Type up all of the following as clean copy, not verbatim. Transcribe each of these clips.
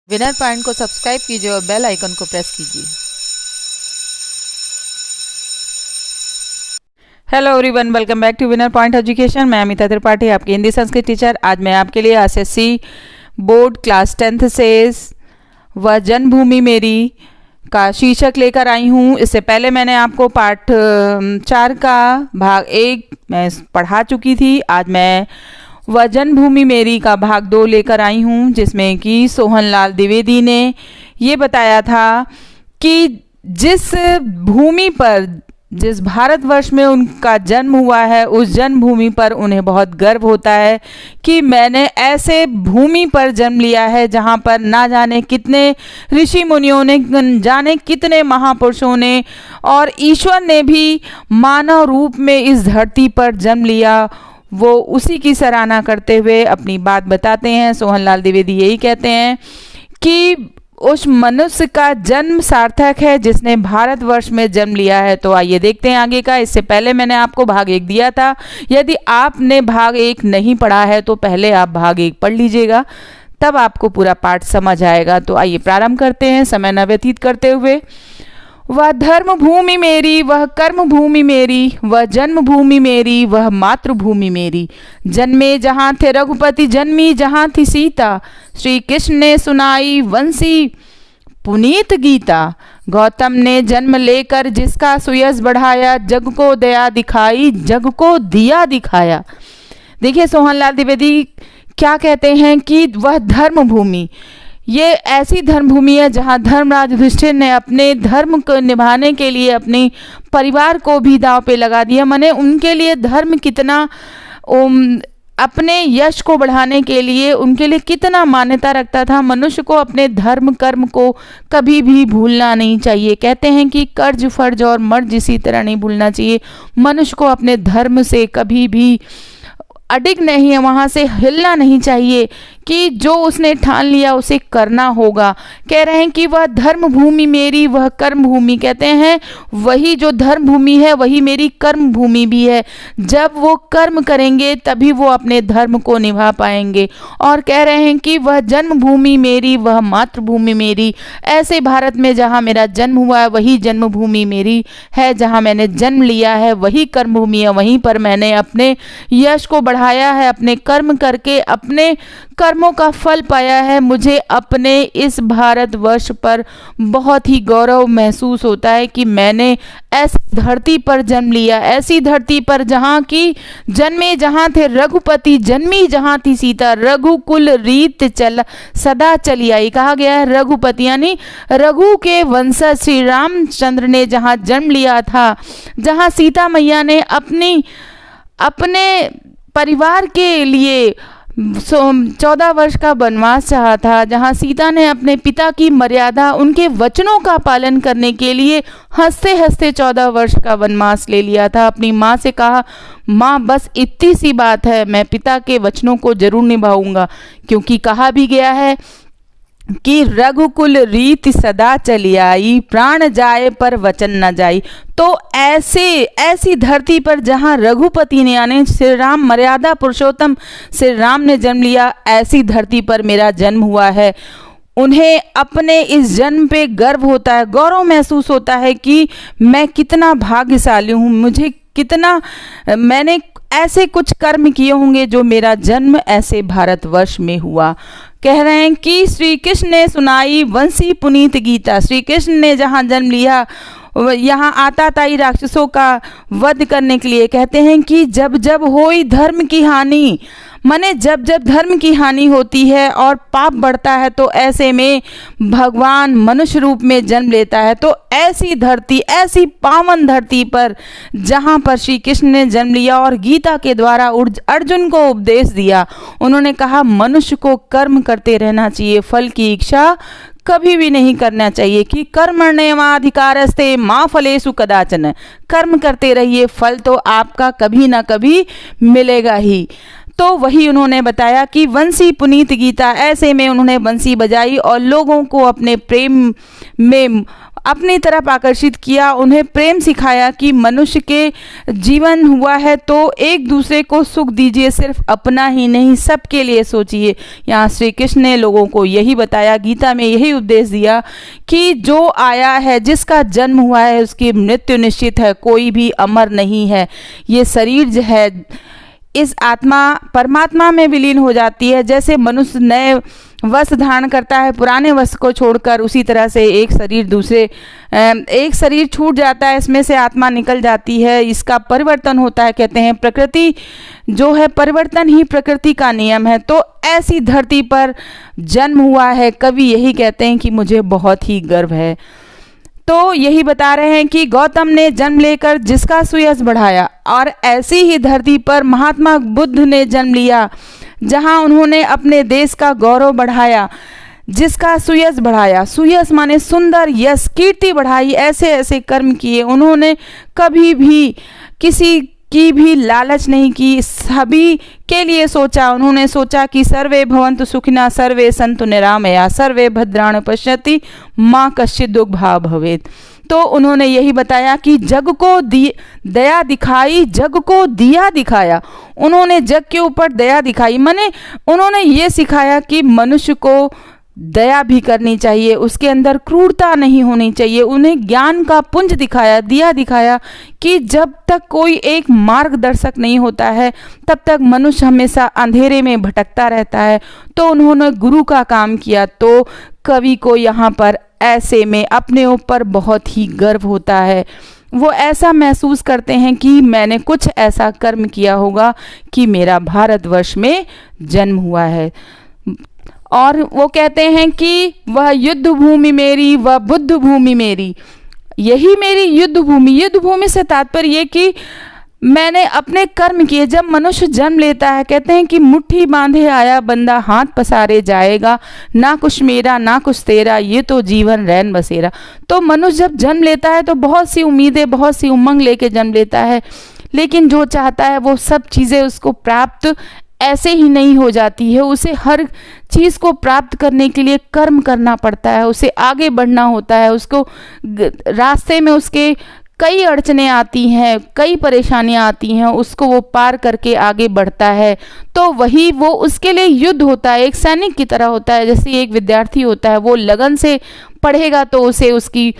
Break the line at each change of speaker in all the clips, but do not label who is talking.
Winner point को subscribe कीजिए और बेल आइकन को प्रेस कीजिए। Hello everyone, welcome back to Winner Point Education. मैं अमिता त्रिपाठी, आपकी हिंदी संस्कृत टीचर। आज मैं आपके लिए एसएससी बोर्ड क्लास 10th से वह जन्मभूमि मेरी का शीर्षक लेकर आई हूँ। इससे पहले मैंने आपको पाठ 4 का भाग 1 मैं पढ़ा चुकी थी। आज मैं वह जन्मभूमि मेरी का भाग 2 लेकर आई हूँ, जिसमें कि सोहनलाल द्विवेदी ने ये बताया था कि जिस भूमि पर, जिस भारतवर्ष में उनका जन्म हुआ है, उस जन्मभूमि पर उन्हें बहुत गर्व होता है कि मैंने ऐसे भूमि पर जन्म लिया है जहाँ पर ना जाने कितने ऋषि मुनियों ने, जाने कितने महापुरुषों ने और ईश्वर ने भी मानव रूप में इस धरती पर जन्म लिया। वो उसी की सराहना करते हुए अपनी बात बताते हैं। सोहनलाल द्विवेदी यही कहते हैं कि उस मनुष्य का जन्म सार्थक है जिसने भारतवर्ष में जन्म लिया है। तो आइए देखते हैं आगे का। इससे पहले मैंने आपको भाग 1 दिया था। यदि आपने भाग 1 नहीं पढ़ा है तो पहले आप भाग 1 पढ़ लीजिएगा, तब आपको पूरा पाठ समझ आएगा। तो आइए प्रारंभ करते हैं समय न व्यतीत करते हुए। वह धर्म भूमि मेरी, वह कर्म भूमि मेरी, वह जन्मभूमि मेरी, वह मातृभूमि मेरी। जन्मे जहाँ थे रघुपति, जन्मी जहाँ थी सीता। श्री कृष्ण ने सुनाई वंशी पुनीत गीता। गौतम ने जन्म लेकर जिसका सुयश बढ़ाया, जग को दया दिखाई, जग को दिया दिखाया। देखिए सोहनलाल द्विवेदी क्या कहते हैं कि वह धर्म भूमि, ये ऐसी धर्मभूमि है जहाँ धर्मराज युधिष्ठिर ने अपने धर्म को निभाने के लिए अपने परिवार को भी दांव पे लगा दिया। माने उनके लिए धर्म कितना, अपने यश को बढ़ाने के लिए उनके लिए कितना मान्यता रखता था। मनुष्य को अपने धर्म कर्म को कभी भी भूलना नहीं चाहिए। कहते हैं कि कर्ज फर्ज और मर्ज इसी तरह नहीं भूलना चाहिए। मनुष्य को अपने धर्म से कभी भी अडिग नहीं है, वहाँ से हिलना नहीं चाहिए कि जो उसने ठान लिया उसे करना होगा। कह रहे हैं कि वह धर्म भूमि मेरी, वह कर्म भूमि। कहते हैं वही जो धर्म भूमि है वही मेरी कर्म भूमि भी है। जब वो कर्म करेंगे तभी वो अपने धर्म को निभा पाएंगे। और कह रहे हैं कि वह जन्मभूमि मेरी, वह मातृभूमि मेरी। ऐसे भारत में जहाँ मेरा जन्म हुआ है वही जन्मभूमि मेरी है, जहाँ मैंने जन्म लिया है वही कर्म भूमि है। वहीं पर मैंने अपने यश को बढ़ाया है, अपने कर्म करके अपने कर्मों का फल पाया है। मुझे अपने इस भारतवर्ष पर बहुत ही गौरव महसूस होता है कि मैंने ऐसी धरती पर जन्म लिया, ऐसी धरती पर जहाँ की जन्मे जहाँ थे रघुपति, जन्मी जहाँ थी सीता। रघुकुल रीत चल सदा चली आई। कहा गया है रघुपति यानी रघु के वंशज श्री रामचंद्र ने जहाँ जन्म लिया था, जहाँ सीता मैया ने अपने परिवार के लिए 14 वर्ष का वनवास चाहा था, जहाँ सीता ने अपने पिता की मर्यादा, उनके वचनों का पालन करने के लिए हंसते हंसते 14 वर्ष का वनवास ले लिया था। अपनी माँ से कहा, माँ बस इतनी सी बात है, मैं पिता के वचनों को जरूर निभाऊंगा। क्योंकि कहा भी गया है कि रघुकुल रीत सदा चली आई, प्राण जाए पर वचन न जाई। तो ऐसी धरती पर जहाँ रघुपति ने यानी श्री राम, मर्यादा पुरुषोत्तम श्री राम ने जन्म लिया, ऐसी धरती पर मेरा जन्म हुआ है। उन्हें अपने इस जन्म पे गर्व होता है, गौरव महसूस होता है कि मैं कितना भाग्यशाली हूँ, मुझे कितना, मैंने ऐसे कुछ कर्म किए होंगे जो मेरा जन्म ऐसे भारतवर्ष में हुआ। कह रहे हैं कि श्री कृष्ण ने सुनाई वंशी पुनीत गीता। श्री कृष्ण ने जहाँ जन्म लिया यहाँ आताताई राक्षसों का वध करने के लिए। कहते हैं कि जब जब होई धर्म की हानि, माने जब जब धर्म की हानि होती है और पाप बढ़ता है तो ऐसे में भगवान मनुष्य रूप में जन्म लेता है। तो ऐसी धरती, ऐसी पावन धरती पर जहाँ पर श्री कृष्ण ने जन्म लिया और गीता के द्वारा अर्जुन को उपदेश दिया। उन्होंने कहा मनुष्य को कर्म करते रहना चाहिए, फल की इच्छा कभी भी नहीं करना चाहिए। कि कर्मण्येवाधिकारस्ते मा फलेषु कदाचन। कर्म करते रहिए, फल तो आपका कभी ना कभी मिलेगा ही। तो वही उन्होंने बताया कि वंशी पुनीत गीता, ऐसे में उन्होंने बंसी बजाई और लोगों को अपने प्रेम में अपनी तरफ आकर्षित किया, उन्हें प्रेम सिखाया कि मनुष्य के जीवन हुआ है तो एक दूसरे को सुख दीजिए, सिर्फ अपना ही नहीं सबके लिए सोचिए। यहाँ श्री कृष्ण ने लोगों को यही बताया, गीता में यही उपदेश दिया कि जो आया है, जिसका जन्म हुआ है, उसकी मृत्यु निश्चित है, कोई भी अमर नहीं है। ये शरीर जो है इस आत्मा परमात्मा में विलीन हो जाती है। जैसे मनुष्य नए वस्त्र धारण करता है पुराने वस्त्र को छोड़कर, उसी तरह से एक शरीर छूट जाता है, इसमें से आत्मा निकल जाती है, इसका परिवर्तन होता है। कहते हैं प्रकृति जो है, परिवर्तन ही प्रकृति का नियम है। तो ऐसी धरती पर जन्म हुआ है। कवि यही कहते हैं कि मुझे बहुत ही गर्व है। तो यही बता रहे हैं कि गौतम ने जन्म लेकर जिसका सुयश बढ़ाया, और ऐसी ही धरती पर महात्मा बुद्ध ने जन्म लिया, जहां उन्होंने अपने देश का गौरव बढ़ाया, जिसका सुयश बढ़ाया। सुयश माने सुंदर यश, कीर्ति बढ़ाई, ऐसे ऐसे कर्म किए। उन्होंने कभी भी किसी की भी लालच नहीं की, सभी के लिए सोचा। उन्होंने सोचा कि सर्वे भवन्तु सुखिनः, सर्वे सन्तु निरामया, सर्वे भद्राणि पश्यन्ति माँ कश्चित् दुःखभाग् भवेत्। तो उन्होंने यही बताया कि जग को दया दिखाई, जग को दिया दिखाया। उन्होंने जग के ऊपर दया दिखाई, माने उन्होंने ये सिखाया कि मनुष्य को दया भी करनी चाहिए, उसके अंदर क्रूरता नहीं होनी चाहिए। उन्हें ज्ञान का पुंज दिखाया, दिया दिखाया कि जब तक कोई एक मार्गदर्शक नहीं होता है तब तक मनुष्य हमेशा अंधेरे में भटकता रहता है। तो उन्होंने गुरु का काम किया। तो कवि को यहाँ पर ऐसे में अपने ऊपर बहुत ही गर्व होता है। वो ऐसा महसूस करते हैं कि मैंने कुछ ऐसा कर्म किया होगा कि मेरा भारतवर्ष में जन्म हुआ है। और वो कहते हैं कि वह युद्ध भूमि मेरी, वह बुद्ध भूमि मेरी। यही मेरी युद्ध भूमि। युद्ध भूमि से तात्पर्य ये कि मैंने अपने कर्म किए। जब मनुष्य जन्म लेता है, कहते हैं कि मुट्ठी बांधे आया बंदा, हाथ पसारे जाएगा, ना कुछ मेरा ना कुछ तेरा, ये तो जीवन रैन बसेरा। तो मनुष्य जब जन्म लेता है तो बहुत सी उम्मीदें, बहुत सी उमंग लेके जन्म लेता है, लेकिन जो चाहता है वो सब चीज़ें उसको प्राप्त ऐसे ही नहीं हो जाती है। उसे हर चीज़ को प्राप्त करने के लिए कर्म करना पड़ता है, उसे आगे बढ़ना होता है। उसको रास्ते में उसके कई अड़चने आती हैं, कई परेशानियां आती हैं, उसको वो पार करके आगे बढ़ता है। तो वही वो उसके लिए युद्ध होता है, एक सैनिक की तरह होता है। जैसे एक विद्यार्थी होता है, वो लगन से पढ़ेगा तो उसे उसकी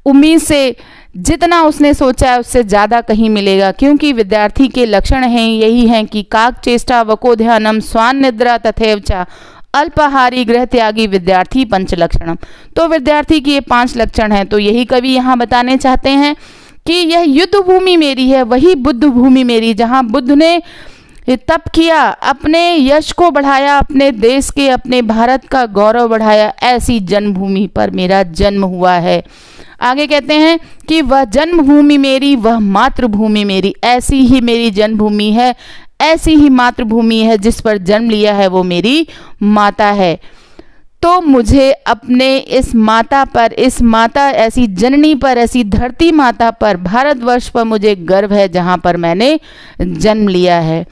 उम्मीद से जितना उसने सोचा है उससे ज़्यादा कहीं मिलेगा, क्योंकि विद्यार्थी के लक्षण हैं यही हैं कि काक चेष्टा वको ध्यानम स्वान निद्रा तथैव च अल्पाहारी गृह त्यागी विद्यार्थी पंच लक्षणम। तो विद्यार्थी की ये 5 लक्षण हैं। तो यही कवि यहाँ बताने चाहते हैं कि यह युद्ध भूमि मेरी है, वही बुद्ध भूमि मेरी, जहाँ बुद्ध ने तप किया, अपने यश को बढ़ाया, अपने देश के, अपने भारत का गौरव बढ़ाया। ऐसी जन्मभूमि पर मेरा जन्म हुआ है। आगे कहते हैं कि वह जन्मभूमि मेरी, वह मातृभूमि मेरी। ऐसी ही मेरी जन्मभूमि है, ऐसी ही मातृभूमि है, जिस पर जन्म लिया है वो मेरी माता है। तो मुझे अपने इस माता पर, इस माता ऐसी जननी पर, ऐसी धरती माता पर, भारतवर्ष पर मुझे गर्व है, जहाँ पर मैंने जन्म लिया है।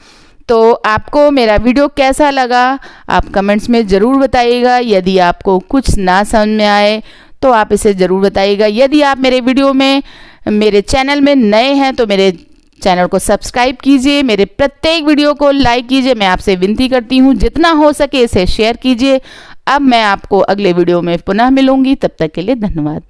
तो आपको मेरा वीडियो कैसा लगा आप कमेंट्स में ज़रूर बताइएगा। यदि आपको कुछ ना समझ में आए तो आप इसे ज़रूर बताइएगा। यदि आप मेरे वीडियो में, मेरे चैनल में नए हैं तो मेरे चैनल को सब्सक्राइब कीजिए, मेरे प्रत्येक वीडियो को लाइक कीजिए। मैं आपसे विनती करती हूँ जितना हो सके इसे शेयर कीजिए। अब मैं आपको अगले वीडियो में पुनः मिलूंगी, तब तक के लिए धन्यवाद।